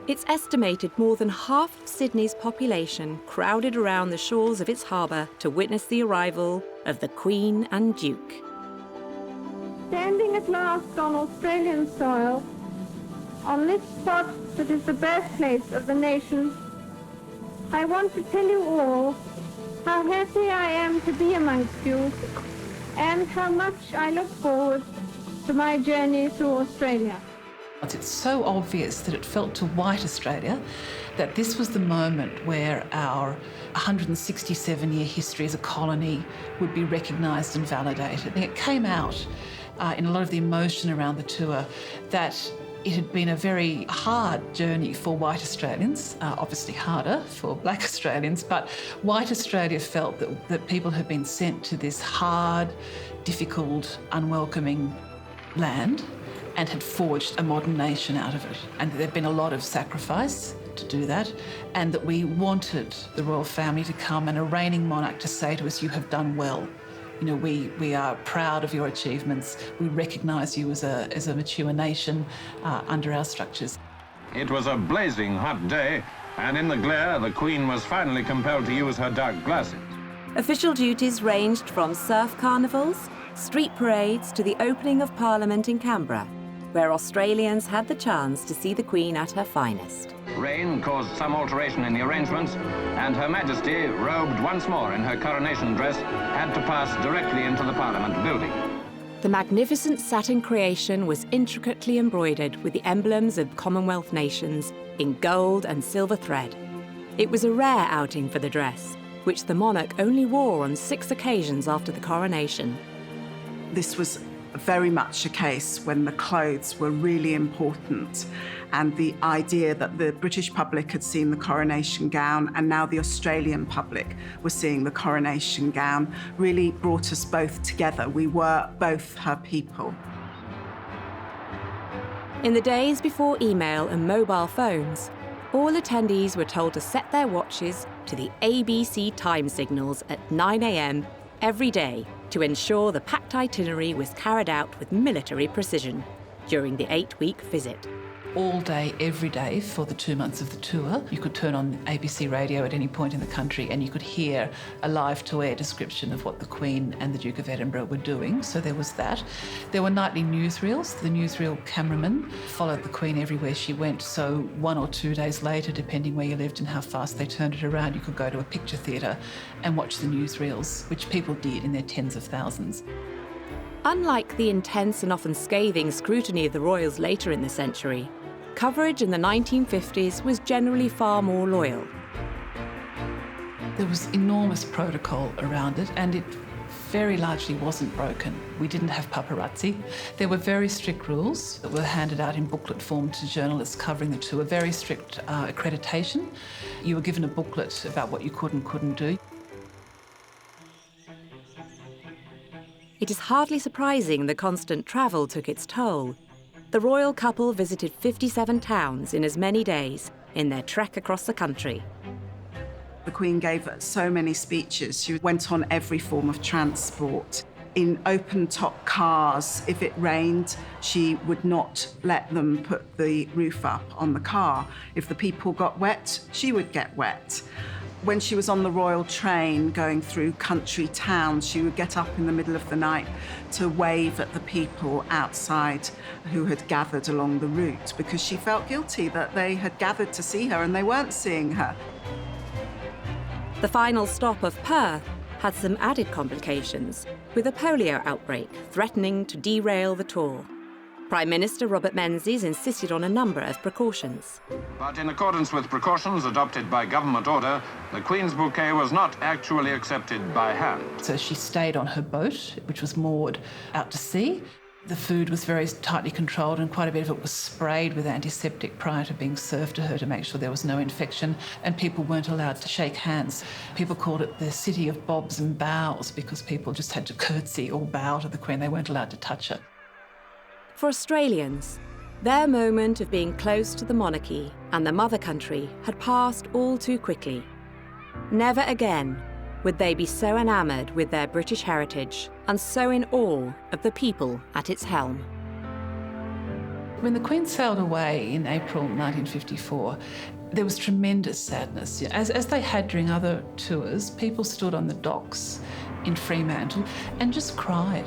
It's estimated more than half of Sydney's population crowded around the shores of its harbour to witness the arrival of the Queen and Duke. Standing at last on Australian soil, on this spot that is the birthplace of the nation, I want to tell you all how happy I am to be amongst you and how much I look forward to my journey through Australia. It's so obvious that it felt to white Australia that this was the moment where our 167-year history as a colony would be recognised and validated. And it came out in a lot of the emotion around the tour that it had been a very hard journey for white Australians, obviously harder for black Australians, but white Australia felt that people had been sent to this hard, difficult, unwelcoming land and had forged a modern nation out of it. And there'd been a lot of sacrifice to do that, and that we wanted the royal family to come and a reigning monarch to say to us, you have done well. You know, we are proud of your achievements. We recognise you as a mature nation under our structures. It was a blazing hot day, and in the glare, the Queen was finally compelled to use her dark glasses. Official duties ranged from surf carnivals, street parades to the opening of Parliament in Canberra, where Australians had the chance to see the Queen at her finest. Rain caused some alteration in the arrangements, and Her Majesty, robed once more in her coronation dress, had to pass directly into the Parliament building. The magnificent satin creation was intricately embroidered with the emblems of Commonwealth nations in gold and silver thread. It was a rare outing for the dress, which the monarch only wore on 6 occasions after the coronation. This was very much a case when the clothes were really important, and the idea that the British public had seen the coronation gown and now the Australian public was seeing the coronation gown really brought us both together. We were both her people. In the days before email and mobile phones, all attendees were told to set their watches to the ABC time signals at 9 a.m. every day to ensure the packed itinerary was carried out with military precision during the 8-week visit. All day, every day for the 2 months of the tour. You could turn on ABC radio at any point in the country and you could hear a live-to-air description of what the Queen and the Duke of Edinburgh were doing. So there was that. There were nightly newsreels. The newsreel cameraman followed the Queen everywhere she went. So 1 or 2 days later, depending where you lived and how fast they turned it around, you could go to a picture theatre and watch the newsreels, which people did in their tens of thousands. Unlike the intense and often scathing scrutiny of the royals later in the century, coverage in the 1950s was generally far more loyal. There was enormous protocol around it, and it very largely wasn't broken. We didn't have paparazzi. There were very strict rules that were handed out in booklet form to journalists covering the tour, very strict accreditation. You were given a booklet about what you could and couldn't do. It is hardly surprising the constant travel took its toll. The royal couple visited 57 towns in as many days in their trek across the country. The Queen gave so many speeches. She went on every form of transport. In open-top cars, if it rained, she would not let them put the roof up on the car. If the people got wet, she would get wet. When she was on the royal train going through country towns, she would get up in the middle of the night to wave at the people outside who had gathered along the route because she felt guilty that they had gathered to see her and they weren't seeing her. The final stop of Perth had some added complications, with a polio outbreak threatening to derail the tour. Prime Minister Robert Menzies insisted on a number of precautions. But in accordance with precautions adopted by government order, the Queen's bouquet was not actually accepted by hand. So she stayed on her boat, which was moored out to sea. The food was very tightly controlled and quite a bit of it was sprayed with antiseptic prior to being served to her to make sure there was no infection, and people weren't allowed to shake hands. People called it the city of bobs and bows because people just had to curtsy or bow to the Queen. They weren't allowed to touch her. For Australians, their moment of being close to the monarchy and the mother country had passed all too quickly. Never again would they be so enamoured with their British heritage and so in awe of the people at its helm. When the Queen sailed away in April 1954, there was tremendous sadness. As they had during other tours, people stood on the docks in Fremantle and just cried.